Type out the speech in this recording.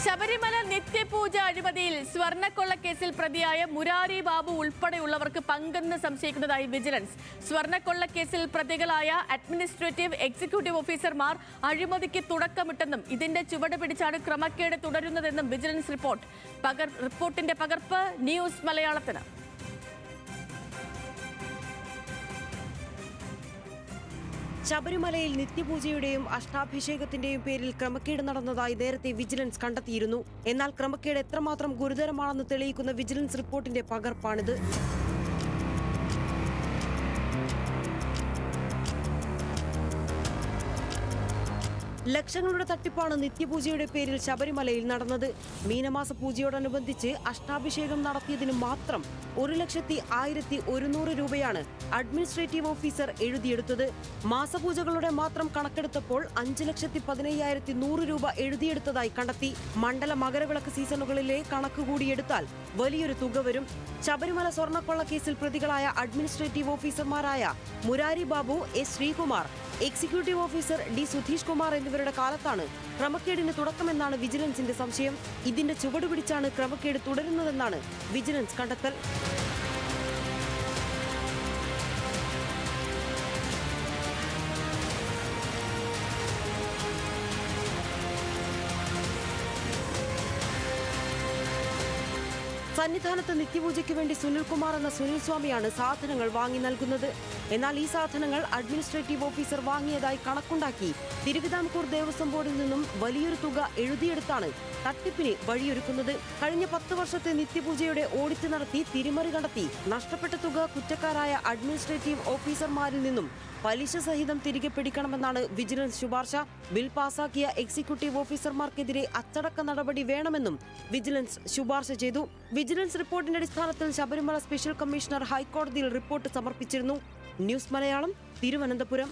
ശബരിമല നിത്യപൂജ അഴിമതിയിൽ സ്വർണ്ണക്കൊള്ളക്കേസിൽ പ്രതിയായ മുരാരി ബാബു ഉൾപ്പെടെയുള്ളവർക്ക് പങ്കെന്ന് സംശയിക്കുന്നതായി വിജിലൻസ്. സ്വർണ്ണക്കൊള്ളക്കേസിൽ പ്രതികളായ അഡ്മിനിസ്ട്രേറ്റീവ് എക്സിക്യൂട്ടീവ് ഓഫീസർമാർ അഴിമതിക്ക് തുടക്കമിട്ടെന്നും ഇതിന്റെ ചുവട് പിടിച്ചാണ് ക്രമക്കേട് തുടരുന്നതെന്നും വിജിലൻസ് റിപ്പോർട്ടിന്റെ പകർപ്പ് ന്യൂസ് മലയാളത്തിന്. ശബരിമലയിൽ നിത്യപൂജയുടെയും അഷ്ടാഭിഷേകത്തിന്റെയും പേരിൽ ക്രമക്കേട് നടന്നതായി നേരത്തെ വിജിലൻസ് കണ്ടെത്തിയിരുന്നു. എന്നാൽ ക്രമക്കേട് എത്രമാത്രം ഗുരുതരമാണെന്ന് തെളിയിക്കുന്ന വിജിലൻസ് റിപ്പോർട്ടിന്റെ പകർപ്പാണിത്. ലക്ഷങ്ങളുടെ തട്ടിപ്പാണ് നിത്യപൂജയുടെ പേരിൽ ശബരിമലയിൽ നടന്നത്. മീനമാസ പൂജയോടനുബന്ധിച്ച് അഷ്ടാഭിഷേകം നടത്തിയതിന് മാത്രം 1,01,100 രൂപയാണ് അഡ്മിനിസ്ട്രേറ്റീവ് ഓഫീസർ എഴുതിയെടുത്തത്. മാസപൂജകളുടെ മാത്രം കണക്കെടുത്തപ്പോൾ 5,15,100 രൂപ എഴുതിയെടുത്തതായി കണ്ടെത്തി. മണ്ഡല മകരവിളക്ക് സീസണുകളിലെ കണക്ക് കൂടിയെടുത്താൽ വലിയൊരു തുക വരും. ശബരിമല സ്വർണ്ണക്കൊള്ള കേസിൽ പ്രതികളായ അഡ്മിനിസ്ട്രേറ്റീവ് ഓഫീസർമാരായ Murari Babu, S Sreekumar, executive officer D Sudheesh Kumar എന്നിവരുടെ കാലത്താണ് ക്രമക്കേടിന് തുടക്കമെന്നാണ് വിജിലൻസിന്റെ സംശയം. ഇതിന്റെ ചുവടുപിടിച്ചാണ് ക്രമക്കേട് തുടരുന്നതെന്നാണ് വിജിലൻസ് കണ്ടെത്തൽ. സന്നിധാനത്ത് നിത്യപൂജയ്ക്ക് വേണ്ടി സുനിൽകുമാർ എന്ന സുനിൽ സ്വാമിയാണ് സാധനങ്ങൾ വാങ്ങി നൽകുന്നത്. എന്നാൽ ഈ സാധനങ്ങൾ അഡ്മിനിസ്ട്രേറ്റീവ് ഓഫീസർ വാങ്ങിയതായി കണക്കുണ്ടാക്കി തിരുവിതാംകൂർ ദേവസ്വം ബോർഡിൽ നിന്നും വലിയൊരു തുക എഴുതിയെടുത്താണ് തട്ടിപ്പിന് വഴിയൊരുക്കുന്നത്. കഴിഞ്ഞ 10 വർഷത്തെ നിത്യപൂജയുടെ ഓഡിറ്റ് നടത്തി തിരിമറി കണ്ടെത്തി നഷ്ടപ്പെട്ട തുക കുറ്റക്കാരായ അഡ്മിനിസ്ട്രേറ്റീവ് ഓഫീസർമാരിൽ നിന്നും പലിശ സഹിതം തിരികെ പിടിക്കണമെന്നാണ് വിജിലൻസ് ശുപാർശ. ബിൽ പാസാക്കിയ എക്സിക്യൂട്ടീവ് ഓഫീസർമാർക്കെതിരെ അച്ചടക്ക നടപടി വേണമെന്നും വിജിലൻസ് ശുപാർശ ചെയ്തു. വിജിലൻസ് റിപ്പോർട്ടിന്റെ അടിസ്ഥാനത്തിൽ ശബരിമല സ്പെഷ്യൽ കമ്മീഷണർ ഹൈക്കോടതിയിൽ റിപ്പോർട്ട് സമർപ്പിച്ചിരുന്നു. ന്യൂസ് മലയാളം, തിരുവനന്തപുരം.